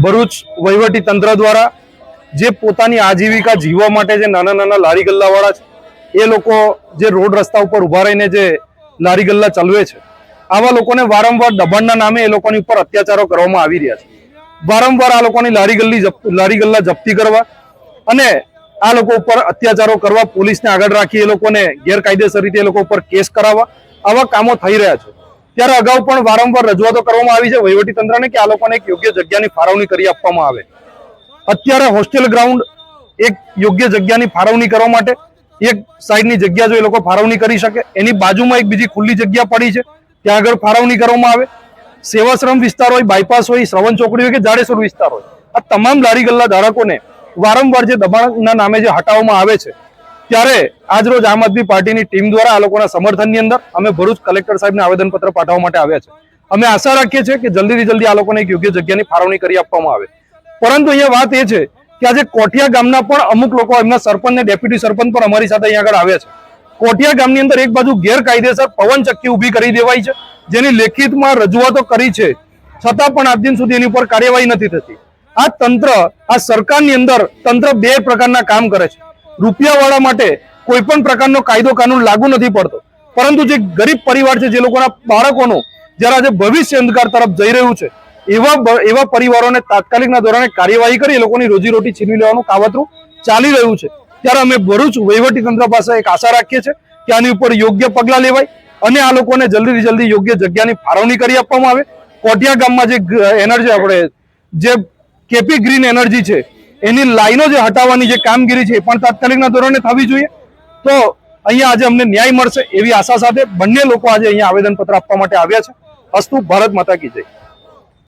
ભરૂચ વહીવટી તંત્ર દ્વારા જે પોતાની આજીવિકા જીવવા માટે જે નાના નાના લારી ગલ્લાવાળા છે એ લોકો જે રોડ રસ્તા ઉપર ઊભા રહીને જે લારી ગલ્લા ચલાવે છે, આવા લોકોને વારંવાર દબાણના નામે એ લોકોની ઉપર અત્યાચારો કરવામાં આવી રહ્યા છે. વારંવાર આ લોકોની લારી ગલ્લા જપ્તી કરવા અને આ લોકો ઉપર અત્યાચારો કરવા, પોલીસને આગળ રાખી એ લોકોને ગેરકાયદેસર રીતે એ લોકો ઉપર કેસ કરાવવા, આવા કામો થઈ રહ્યા છે. ત્યારે અગાઉ પણ વારંવાર રજૂઆતો કરવામાં આવી છે વહીવટી તંત્રને કે આ લોકોને એક યોગ્ય જગ્યાની ફાળવણી કરી આપવામાં આવે. અત્યારે હોસ્ટેલ ગ્રાઉન્ડ એક યોગ્ય જગ્યાની ફાળવણી કરવા માટે એક સાઈડની જગ્યા જો એ લોકો ફાળવણી કરી શકે, એની બાજુમાં એક બીજી ખુલ્લી જગ્યા પડી છે, ત્યાં આગળ ફાળવણી કરવામાં આવે. સેવાશ્રમ વિસ્તાર હોય, બાયપાસ હોય, શ્રવણ ચોકડી હોય કે જાડેશ્વર વિસ્તાર હોય, આ તમામ લારી ગલ્લા ધારકોને વારંવાર જે દબાણના નામે જે હટાવવામાં આવે છે, ત્યારે આજરોજ આમ આદમી પાર્ટીની ટીમ દ્વારા આ લોકોના સમર્થનની અંદર અમે ભરૂચ કલેક્ટર સાહેબને આવેદનપત્ર પાઠવવા માટે આવ્યા છે. અમે આશા રાખીએ છીએ કે જલ્દીથી જલ્દી આ લોકોને એક યોગ્ય જગ્યાની ફાળવણી કરી આપવામાં આવે. પરંતુ અહીંયા વાત એ છે કે આજે કોઠિયા ગામના પણ અમુક લોકો, એમના સરપંચ ને ડેપ્યુટી સરપંચ પણ અમારી સાથે અહીંયા આગળ આવ્યા છે. કોઠિયા ગામની અંદર એક બાજુ ગેરકાયદેસર પવન ચક્કી ઊભી કરી દેવાઈ છે, જેની લેખિતમાં રજૂઆતો કરી છે, છતાં પણ આજ દિન સુધી એની ઉપર કાર્યવાહી નથી થતી. આ તંત્ર, આ સરકારની અંદર તંત્ર બે પ્રકારના કામ કરે છે. રૂપિયાવાળા માટે કોઈ પણ પ્રકારનો કાયદો કાનૂન લાગુ નથી પડતો, પરંતુ જે ગરીબ પરિવાર છે, જે લોકોના બાળકોનું જ્યારે આજે ભવિષ્ય અંધકાર તરફ જઈ રહ્યું છે, એવા પરિવારોને તાત્કાલિકના ધોરણે કાર્યવાહી કરી એ લોકોની રોજીરોટી છીનવી લેવાનું કાવતરું ચાલી રહ્યું છે. ત્યારે અમે ભરૂચ વહીવટી તંત્ર પાસે એક આશા રાખીએ છીએ કે આની ઉપર યોગ્ય પગલાં લેવાય અને આ લોકોને જલ્દીથી જલ્દી યોગ્ય જગ્યાની ફાળવણી કરી આપવામાં આવે. કોઠિયા ગામમાં જે એનર્જી આપણે જે કેપી ગ્રીન એનર્જી છે, એની લાઈનો જે હટાવવાની જે કામગીરી છે એ પણ તાત્કાલિકના ધોરણે થવી જોઈએ. તો અહીંયા આજે અમને ન્યાય મળશે એવી આશા સાથે બંને લોકો આજે અહીંયા આવેદનપત્ર આપવા માટે આવ્યા છે. અસ્તુ ભારત માતા કી જય.